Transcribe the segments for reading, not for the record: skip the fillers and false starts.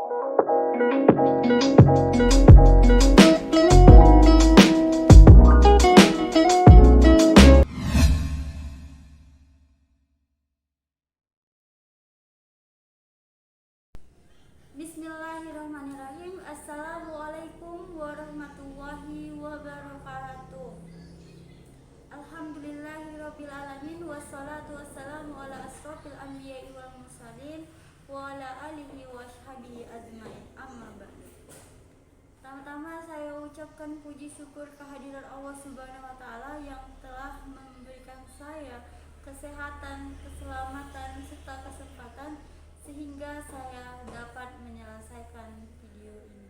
Bismillahirrahmanirrahim. Assalamualaikum warahmatullahi wabarakatuh. Alhamdulillahirabbil alamin wassalatu wassalamu ala asrofil anbiya'i wal mursalin wa ala alihi wa sahbihi ajmain. Amma ba'du. Pertama-tama saya ucapkan puji syukur kehadiran Allah Subhanahu wa taala yang telah memberikan saya kesehatan, keselamatan serta kesempatan sehingga saya dapat menyelesaikan video ini.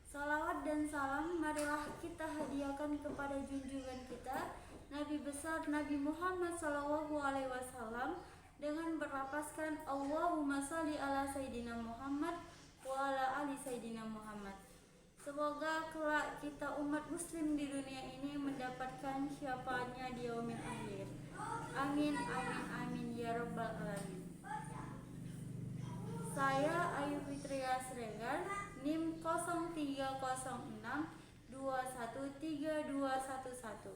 Salawat dan salam marilah kita hadiahkan kepada junjungan kita Nabi besar Nabi Muhammad SAW dengan berlapaskan Allahumma shalli ala Sayyidina Muhammad wa ala ali Sayyidina Muhammad. Semoga kelak kita umat muslim di dunia ini mendapatkan syafaatnya di yaumil akhir. Amin amin amin ya rabbal alamin. Saya Ayu Fitria Sregar, NIM 0306213211.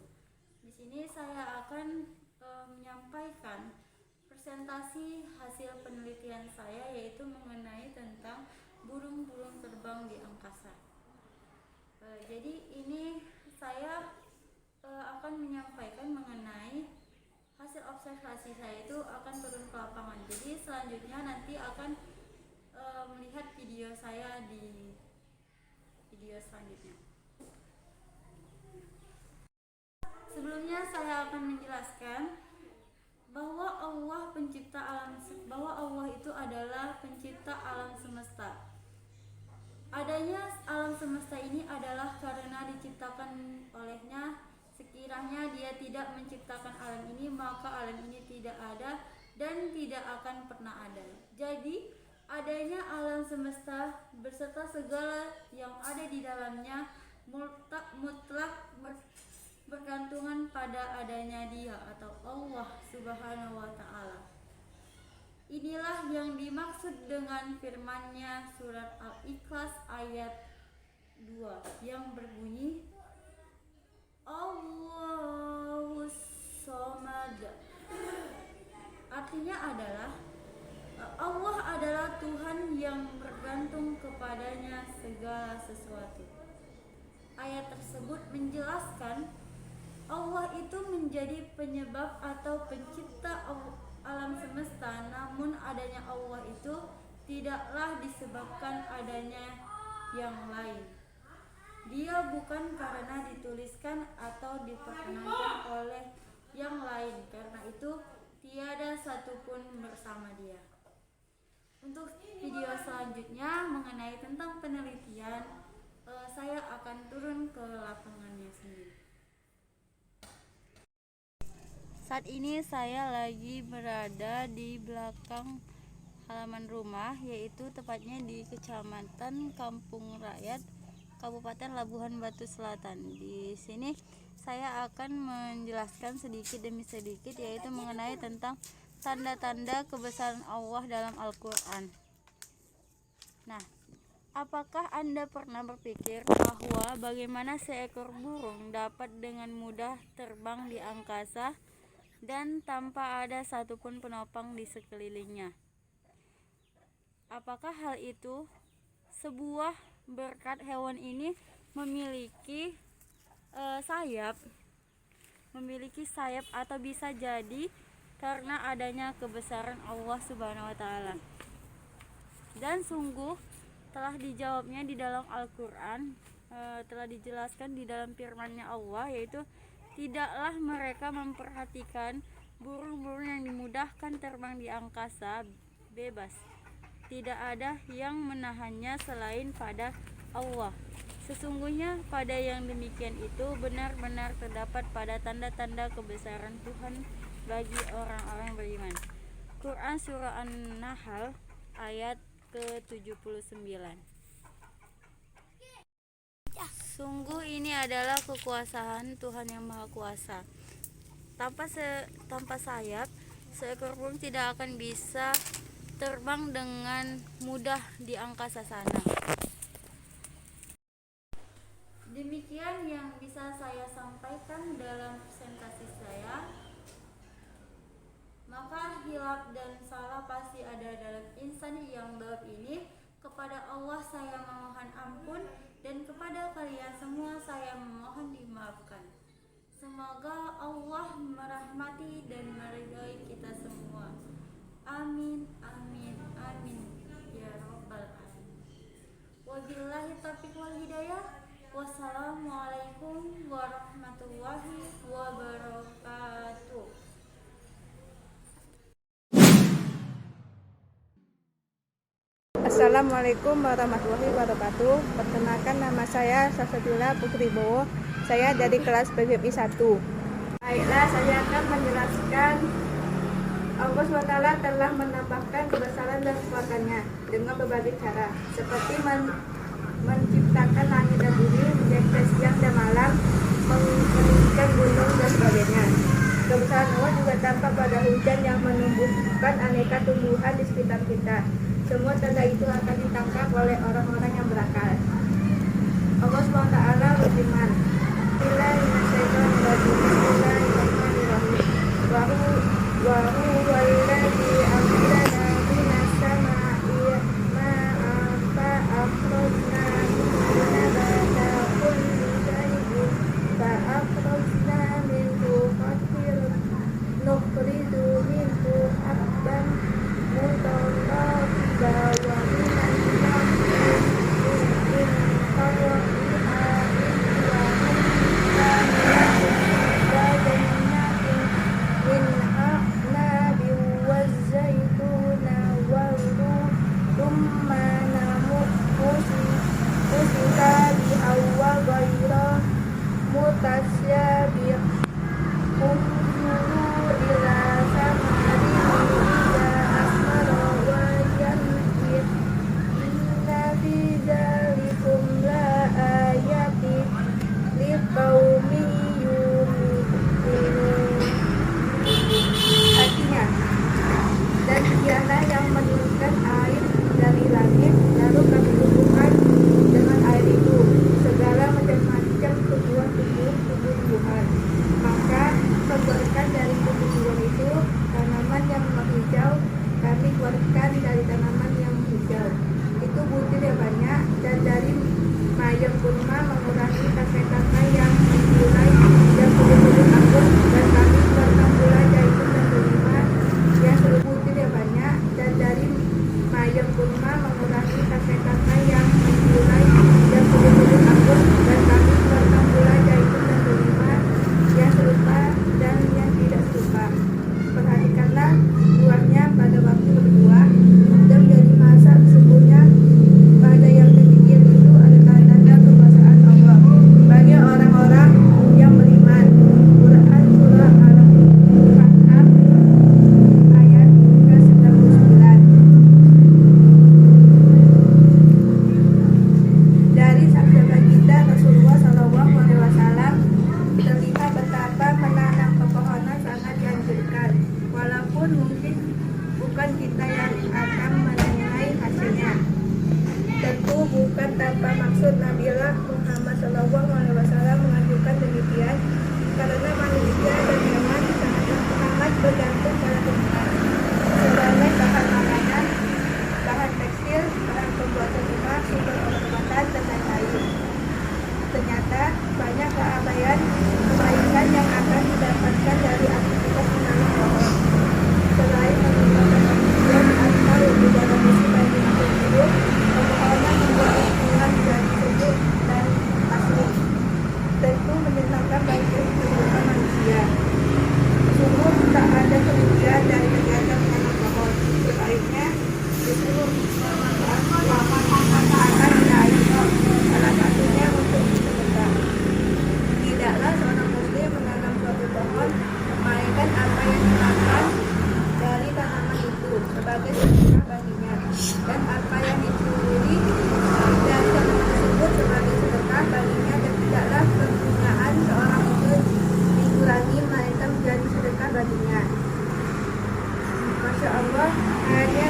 Di sini saya akan menyampaikan presentasi hasil penelitian saya, yaitu mengenai tentang burung-burung terbang di angkasa. Jadi ini saya akan menyampaikan mengenai hasil observasi saya itu akan turun ke lapangan. Jadi selanjutnya nanti akan melihat video saya di video selanjutnya. Sebelumnya saya akan menjelaskan bahwa Allah itu adalah pencipta alam semesta. Adanya alam semesta ini adalah karena diciptakan olehnya. Sekiranya dia tidak menciptakan alam ini, maka alam ini tidak ada dan tidak akan pernah ada. Jadi adanya alam semesta beserta segala yang ada di dalamnya mutlak bergantungan pada adanya Dia atau Allah Subhanahu wa taala. Inilah yang dimaksud dengan firman-Nya surat Al-Ikhlas ayat 2 yang berbunyi Allahus Somad. Artinya adalah Allah adalah Tuhan yang bergantung kepadanya segala sesuatu. Ayat tersebut menjelaskan Allah itu menjadi penyebab atau pencipta alam semesta, namun adanya Allah itu tidaklah disebabkan adanya yang lain. Dia bukan karena dituliskan atau diperkenankan oleh yang lain, karena itu tiada satupun bersama Dia. Untuk video selanjutnya mengenai tentang penelitian, saya akan turun ke lapangannya sendiri. Saat ini saya lagi berada di belakang halaman rumah, yaitu tepatnya di Kecamatan Kampung Rakyat, Kabupaten Labuhan Batu Selatan. Di sini saya akan menjelaskan sedikit demi sedikit, yaitu mengenai tentang tanda-tanda kebesaran Allah dalam Al-Quran. Nah, apakah Anda pernah berpikir bahwa bagaimana seekor burung dapat dengan mudah terbang di angkasa dan tanpa ada satupun penopang di sekelilingnya? Apakah hal itu sebuah berkat hewan ini memiliki sayap atau bisa jadi karena adanya kebesaran Allah Subhanahu wa taala? Dan sungguh telah dijawabnya di dalam Al-Quran, telah dijelaskan di dalam firman-Nya Allah, yaitu tidaklah mereka memperhatikan burung-burung yang dimudahkan terbang di angkasa bebas. Tidak ada yang menahannya selain pada Allah. Sesungguhnya pada yang demikian itu benar-benar terdapat pada tanda-tanda kebesaran Tuhan bagi orang-orang beriman. Quran Surah An-Nahl ayat ke-79. Sungguh ini adalah kekuasaan Tuhan yang Maha Kuasa. Tanpa sayap, seekor burung tidak akan bisa terbang dengan mudah di angkasa sana. Demikian yang bisa saya sampaikan dalam presentasi saya. Maka hilaf dan salah pasti ada dalam insan yang dalam ini. Kepada Allah saya memohon ampun, dan kepada kalian semua saya memohon dimaafkan. Semoga Allah merahmati dan meridhai kita semua. Amin, amin, amin, ya rabbal alamin. Wabillahi taufiq wal hidayah. Wassalamualaikum warahmatullahi wabarakatuh. Assalamualaikum warahmatullahi wabarakatuh. Perkenalkan, nama saya Sasabila Putri Bowo. Saya dari kelas PGPI 1. Baiklah, saya akan menjelaskan Allah SWT telah menambahkan kebesaran dan kekuatannya dengan berbagai cara, seperti menciptakan langit dan bumi, menjadikan siang dan malam, meninggikan gunung dan sebagainya. Kebesaran Allah juga tampak pada hujan yang menumbuhkan aneka tumbuhan di sekitar kita. Semua tanda itu akan ditangkap oleh orang-orang yang berakal. Allah SWT berfirman, Bismillahirrahmanirrahim. Wa huwa alladzi anzala minas samaa'i ma'an fa akhrajna minhu nabata kulli shay'in fa akhrajna minhu qatiran nukhriju minhu habban mutarakiba wa minan nakhli min qar'iha mutasyabih unzuru ila samarihi idza asmara wa yanbit inna fi dzalikum la ayatin liqaumin yu'minun. Artinya, dan dialah yang menurunkan air dari langit, lalu kami tumbuhkan dengan air itu segala macam-macam tumbuhan. Maka keluarkan dari tumbuhan itu tanaman yang menghijau, kami keluarkan dari tanaman yang hijau itu butir yang banyak, dan dari mayang kurma mengurangi kata-kata yang mulai yang kulit-kulit anggur, dan kami keluarkan pula zaitun dan delima yang butir yang banyak, dan dari mayang kurma mengurangi kata-kata yang mulai yang kulit-kulit anggur, dan kami keluarkan pula zaitun dan delima yang serupa dan yang tidak serupa. Perhatikanlah buahnya pada waktu berbuah dan menjadi masa sesungguhnya pada yang demikian itu ada tanda kekuasaan Allah bagi orang-orang yang beriman. Quran Surah Al-An'am ayat ke-99. Dari sabda baginda Rasulullah SAW terlihat betapa menanam pepohonan sangat dianjurkan, walaupun mungkin bukan kita yang akan menilai hasilnya. Tentu bukan tanpa maksud Nabiullah Muhammad SAW mengajukan demikian, karena manusia dan hewan sangat bergantung pada Tuhan sebagai bahan makanan, bahan tekstil, bahan pembuatan rumah, sumber obat-obatan, dan lain-lain. Ternyata banyak keabaian kebaikan yang akan didapatkan dari aktivitas menanam pohon. Selain meningkatkan oksigen atau udara bersih bagi makhluk hidup, pepohonan membuat lingkungan menjadi sejuk dan asri. Tentu menyenangkan bagi kehidupan manusia. Sungguh tak ada kerugian dari kegiatan menanam pohon. Sebaliknya justru akan diraih. Salah satunya untuk sedekah. Tidaklah seorang muslim menanam suatu pohon, melainkan apa yang dimakan dari tanaman itu sebagai sedekah baginya, dan apa yang dicuri dari tanaman tersebut sebagai sedekah baginya, dan tidaklah penggunaan seorang itu dikurangi melainkan menjadi sedekah baginya. Masya Allah, ayatnya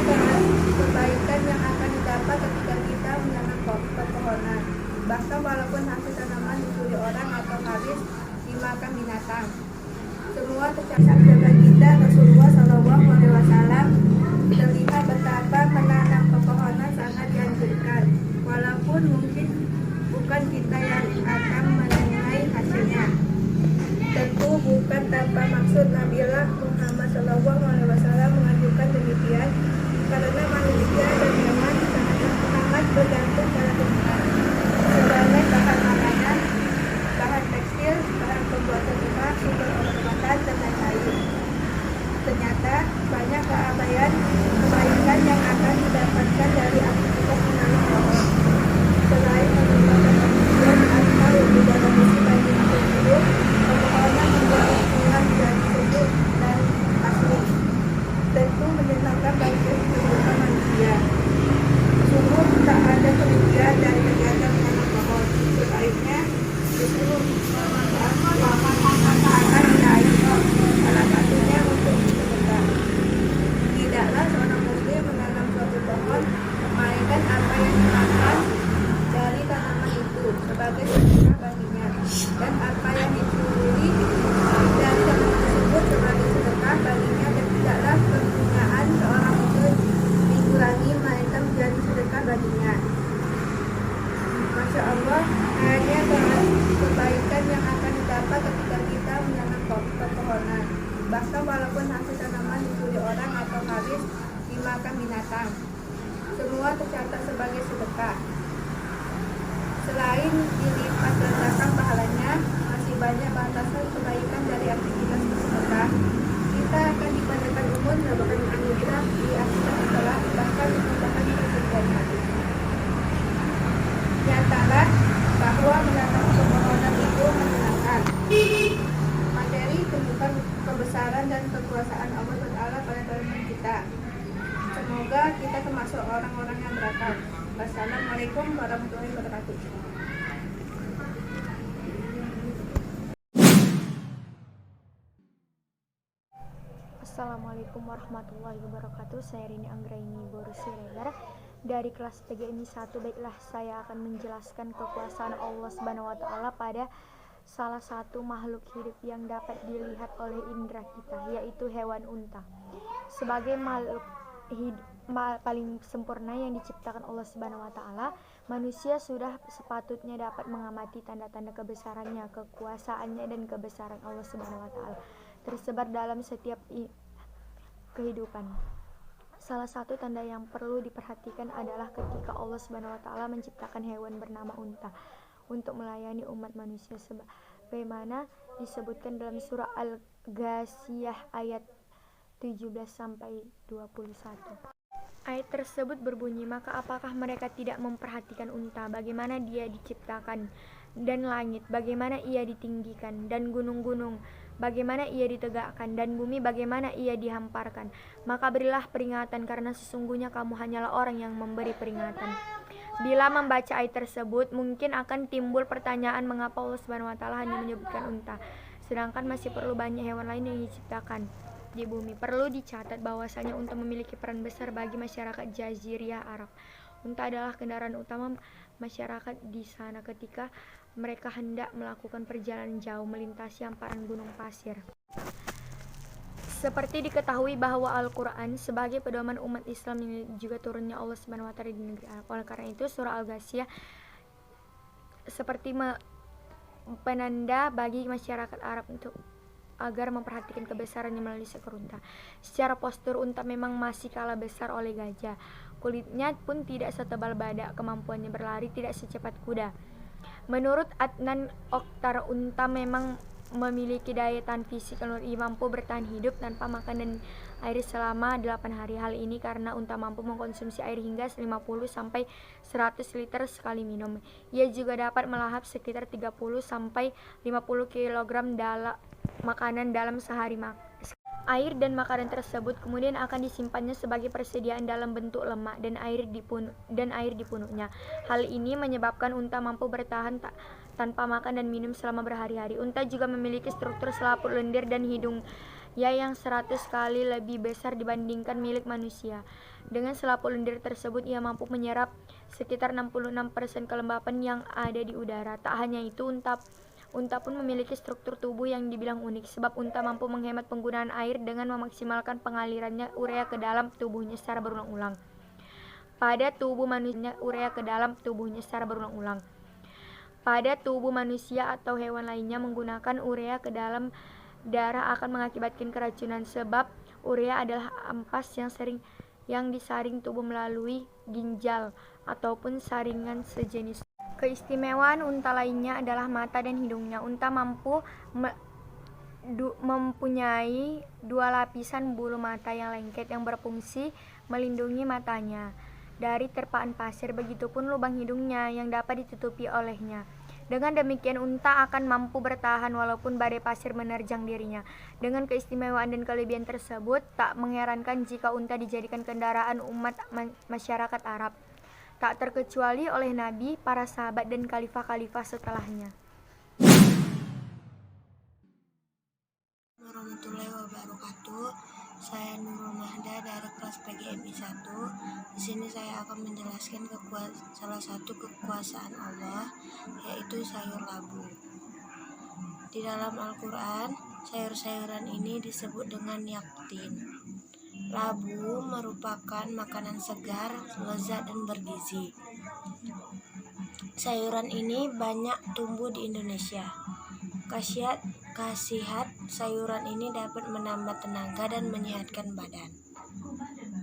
yang dimakan dari tanaman itu sebagai sedekah baginya, dan apa yang dicuri dari tanaman tersebut sebagai sedekah baginya, dan tidaklah penggunaan seorang itu dikurangi melainkan menjadi sedekah baginya. Masya Allah, hanya kebaikan yang akan didapat ketika kita menanam pepohonan. Bahkan walaupun hasil tanaman dicuri orang atau habis dimakan binatang, semua tercatat sebagai sedekah. Selain dilipat gandakan pahalanya, masih banyak batasan kebaikan dari aktivitas bersedekah. Kita akan dipanjatkan umur, mendapatkan anugerah di akhirat setelah, bahkan dimudahkan persetujuan hati. Di antara bahwa menanam pepohonan itu menyenangkan. Materi tunjukkan kebesaran dan kekuasaan Allah Taala pada firman kita. Semoga kita termasuk orang-orang yang berakal. Wassalamualaikum warahmatullahi wabarakatuh. Assalamualaikum warahmatullahi wabarakatuh. Saya Rini Anggraini Borusiregar dari kelas PGMI 1. Baiklah, saya akan menjelaskan kekuasaan Allah Subhanahu wa taala pada salah satu makhluk hidup yang dapat dilihat oleh indera kita, yaitu hewan unta. Sebagai makhluk hidup paling sempurna yang diciptakan Allah Subhanahu wa taala, manusia sudah sepatutnya dapat mengamati tanda-tanda kebesarannya, kekuasaannya, dan kebesaran Allah Subhanahu wa taala tersebar dalam setiap kehidupan. Salah satu tanda yang perlu diperhatikan adalah ketika Allah Subhanahu wa taala menciptakan hewan bernama unta untuk melayani umat manusia, sebagaimana disebutkan dalam surah Al-Ghasyiyah ayat 17 sampai 21. Ayat tersebut berbunyi, maka apakah mereka tidak memperhatikan unta, bagaimana dia diciptakan, dan langit, bagaimana ia ditinggikan, dan gunung-gunung, bagaimana ia ditegakkan, dan bumi, bagaimana ia dihamparkan. Maka berilah peringatan, karena sesungguhnya kamu hanyalah orang yang memberi peringatan. Bila membaca ayat tersebut, mungkin akan timbul pertanyaan mengapa Allah Subhanahu wa taala hanya menyebutkan unta, sedangkan masih perlu banyak hewan lain yang diciptakan di bumi. Perlu dicatat bahwasanya unta memiliki peran besar bagi masyarakat Jaziriyah Arab. Unta adalah kendaraan utama masyarakat di sana ketika mereka hendak melakukan perjalanan jauh melintasi hamparan gunung pasir. Seperti diketahui bahwa Al-Quran sebagai pedoman umat Islam ini juga turunnya Allah Subhanahu wa taala di negeri Arab. Oleh karena itu, surah Al-Ghasyiyah seperti penanda bagi masyarakat Arab untuk agar memperhatikan kebesarannya melalui seekor unta. Secara postur, unta memang masih kalah besar oleh gajah. Kulitnya pun tidak setebal badak, kemampuannya berlari tidak secepat kuda. Menurut Adnan Oktar, unta memang memiliki daya tahan fisik yang mampu bertahan hidup tanpa makan dan air selama 8 hari. Hal ini karena unta mampu mengkonsumsi air hingga 50 sampai 100 liter sekali minum. Ia juga dapat melahap sekitar 30 sampai 50 kg makanan dalam sehari. Air dan makanan tersebut kemudian akan disimpannya sebagai persediaan dalam bentuk lemak dan air di punuknya. Hal ini menyebabkan unta mampu bertahan tanpa makan dan minum selama berhari-hari. Unta juga memiliki struktur selaput lendir dan hidungnya yang 100 kali lebih besar dibandingkan milik manusia. Dengan selaput lendir tersebut, ia mampu menyerap sekitar 66% kelembapan yang ada di udara. Tak hanya itu, unta pun memiliki struktur tubuh yang dibilang unik, sebab unta mampu menghemat penggunaan air dengan memaksimalkan pengalirannya urea ke dalam tubuhnya secara berulang-ulang. Pada tubuh manusia atau hewan lainnya, menggunakan urea ke dalam darah akan mengakibatkan keracunan, sebab urea adalah ampas yang disaring tubuh melalui ginjal ataupun saringan sejenis. Keistimewaan unta lainnya adalah mata dan hidungnya. Unta mempunyai 2 lapisan bulu mata yang lengket yang berfungsi melindungi matanya dari terpaan pasir. Begitupun lubang hidungnya yang dapat ditutupi olehnya. Dengan demikian, unta akan mampu bertahan walaupun badai pasir menerjang dirinya. Dengan keistimewaan dan kelebihan tersebut, tak mengherankan jika unta dijadikan kendaraan umat masyarakat Arab, tak terkecuali oleh Nabi, para sahabat, dan khalifah-khalifah setelahnya. Warahmatullahi wabarakatuh. Saya Nurul Mahda dari kelas PGMI 1. Di sini saya akan menjelaskan salah satu kekuasaan Allah, yaitu sayur labu. Di dalam Al-Quran, sayur-sayuran ini disebut dengan yaktin. Labu merupakan makanan segar, lezat, dan bergizi. Sayuran ini banyak tumbuh di Indonesia. Khasiat sayuran ini dapat menambah tenaga dan menyehatkan badan.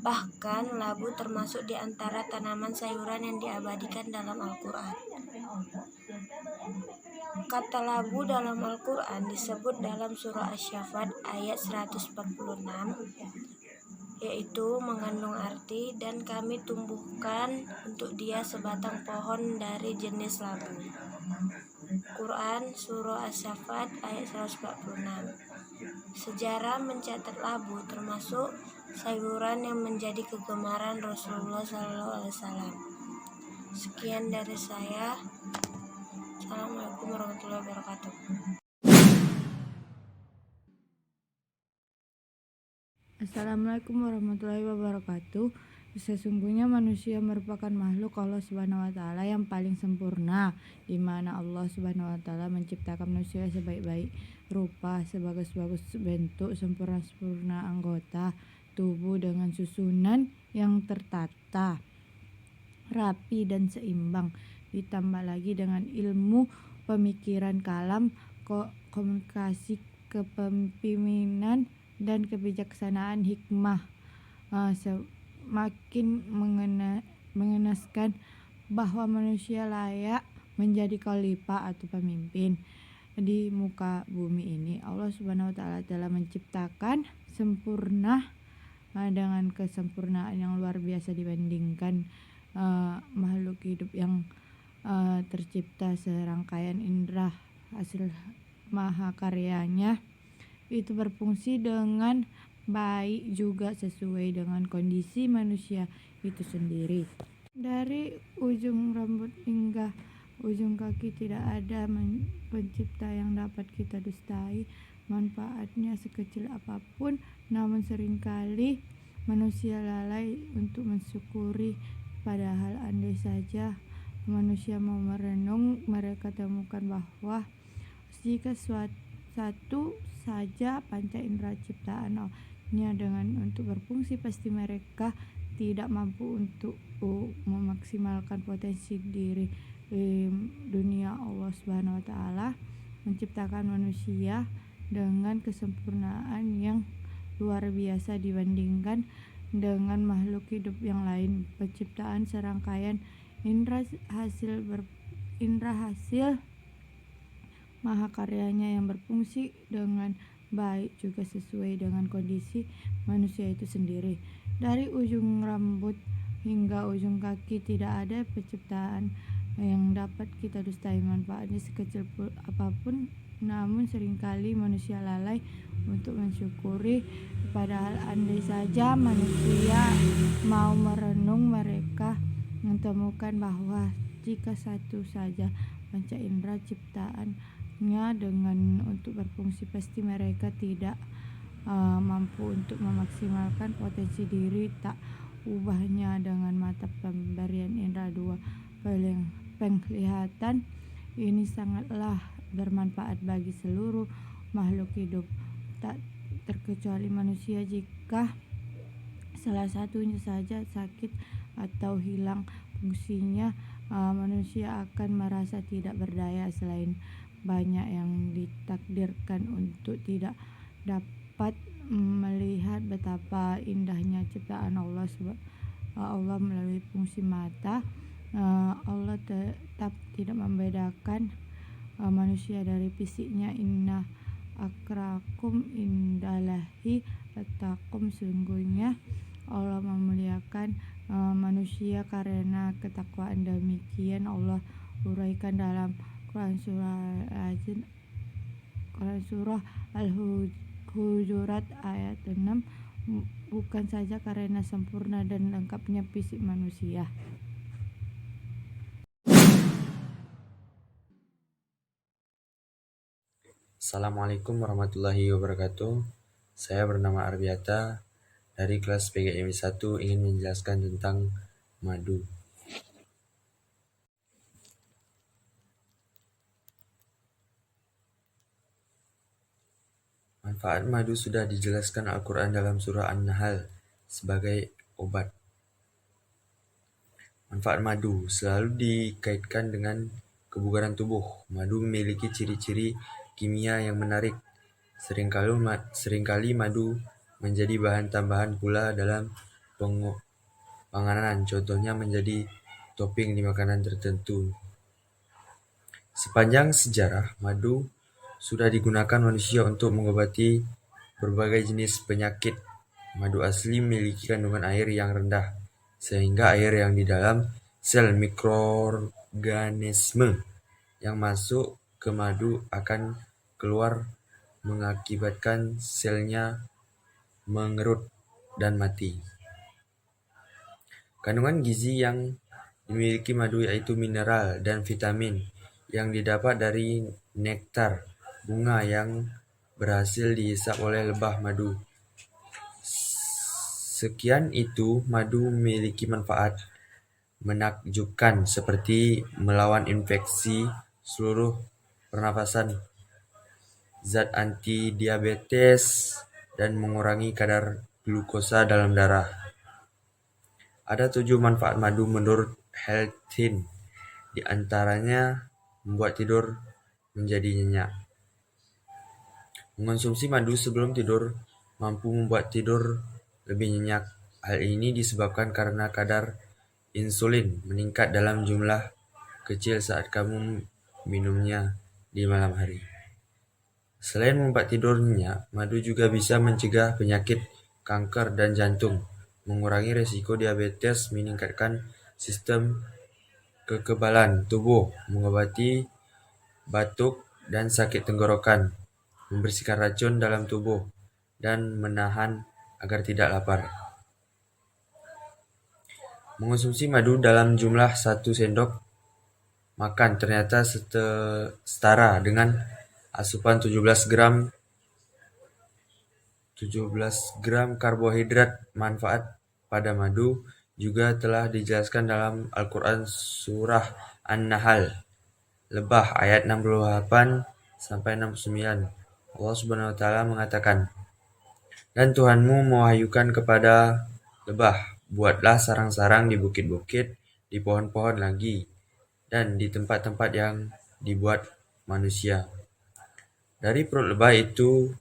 Bahkan labu termasuk di antara tanaman sayuran yang diabadikan dalam Al-Quran. Kata labu dalam Al-Quran disebut dalam surah Asy-Syaffat ayat 146, yaitu mengandung arti, dan kami tumbuhkan untuk dia sebatang pohon dari jenis labu. Quran Surah Asy-Syaffat ayat 146. Sejarah mencatat labu termasuk sayuran yang menjadi kegemaran Rasulullah SAW. Sekian dari saya. Assalamualaikum warahmatullahi wabarakatuh. Assalamualaikum warahmatullahi wabarakatuh. Sesungguhnya manusia merupakan makhluk Allah Subhanahu wa taala yang paling sempurna, di mana Allah Subhanahu wa taala menciptakan manusia sebaik-baik rupa, sebagus-bagus bentuk, sempurna-sempurna anggota tubuh dengan susunan yang tertata, rapi dan seimbang. Ditambah lagi dengan ilmu, pemikiran, kalam, komunikasi, kepemimpinan, dan kebijaksanaan, hikmah, semakin mengenaskan bahwa manusia layak menjadi khalifah atau pemimpin di muka bumi ini. Allah Subhanahu wa taala telah menciptakan sempurna dengan kesempurnaan yang luar biasa dibandingkan makhluk hidup yang tercipta serangkaian indera hasil mahakaryanya itu berfungsi dengan baik juga sesuai dengan kondisi manusia itu sendiri. Dari ujung rambut hingga ujung kaki tidak ada pencipta yang dapat kita dustai manfaatnya sekecil apapun, namun seringkali manusia lalai untuk mensyukuri. Padahal andai saja manusia mau merenung, mereka temukan bahwa jika satu saja panca indera ciptaannya dengan untuk berfungsi, pasti mereka tidak mampu untuk memaksimalkan potensi diri. Dunia Allah Subhanahu wa taala menciptakan manusia dengan kesempurnaan yang luar biasa dibandingkan dengan makhluk hidup yang lain. Penciptaan serangkaian indera hasil mahakaryanya yang berfungsi dengan baik juga sesuai dengan kondisi manusia itu sendiri. Dari ujung rambut hingga ujung kaki tidak ada penciptaan yang dapat kita dustai manfaatnya sekecil apapun, namun seringkali manusia lalai untuk mensyukuri. Padahal andai saja manusia mau merenung, mereka menemukan bahwa jika satu saja panca indera ciptaannya dengan untuk berfungsi, pasti mereka tidak mampu untuk memaksimalkan potensi diri. Tak ubahnya dengan mata pemberian indera dua penglihatan ini sangatlah bermanfaat bagi seluruh makhluk hidup, tak terkecuali manusia. Jika salah satunya saja sakit atau hilang fungsinya, manusia akan merasa tidak berdaya. Selain banyak yang ditakdirkan untuk tidak dapat melihat betapa indahnya ciptaan Allah melalui fungsi mata, Allah tetap tidak membedakan manusia dari fisiknya. Inna akrakum indallahi atqakum, sungguhnya Allah memuliakan manusia karena ketakwaan. Demikian Allah uraikan dalam Quran surah Al-Hujurat ayat 6, bukan saja karena sempurna dan lengkapnya fisik manusia. Assalamualaikum warahmatullahi wabarakatuh. Saya bernama Arbiata dari kelas PGMI 1 ingin menjelaskan tentang madu. Manfaat madu sudah dijelaskan Al-Quran dalam surah An-Nahl sebagai obat. Manfaat madu selalu dikaitkan dengan kebugaran tubuh. Madu memiliki ciri-ciri kimia yang menarik. Seringkali madu menjadi bahan tambahan pula dalam panganan, contohnya menjadi topping di makanan tertentu. Sepanjang sejarah, madu sudah digunakan manusia untuk mengobati berbagai jenis penyakit. Madu asli memiliki kandungan air yang rendah, sehingga air yang di dalam sel mikroorganisme yang masuk ke madu akan keluar mengakibatkan selnya mengerut dan mati. Kandungan gizi yang dimiliki madu yaitu mineral dan vitamin yang didapat dari nektar bunga yang berhasil dihisap oleh lebah madu. Sekian itu, madu memiliki manfaat menakjubkan seperti melawan infeksi seluruh pernafasan, zat anti-diabetes, dan mengurangi kadar glukosa dalam darah. Ada 7 manfaat madu menurut Healthline, di antaranya membuat tidur menjadi nyenyak. Mengonsumsi madu sebelum tidur mampu membuat tidur lebih nyenyak. Hal ini disebabkan karena kadar insulin meningkat dalam jumlah kecil saat kamu minumnya di malam hari. Selain membuat tidur nyenyak, madu juga bisa mencegah penyakit kanker dan jantung, mengurangi resiko diabetes, meningkatkan sistem kekebalan tubuh, mengobati batuk dan sakit tenggorokan, membersihkan racun dalam tubuh, dan menahan agar tidak lapar. Mengonsumsi madu dalam jumlah 1 sendok makan ternyata setara dengan asupan 17 gram karbohidrat. Manfaat pada madu juga telah dijelaskan dalam Al-Quran surah An-Nahl Lebah ayat 68-69. Allah Subhanahu wa Ta'ala mengatakan, "Dan Tuhanmu mewahyukan kepada lebah, buatlah sarang-sarang di bukit-bukit, di pohon-pohon lagi, dan di tempat-tempat yang dibuat manusia. Dari perut lebah itu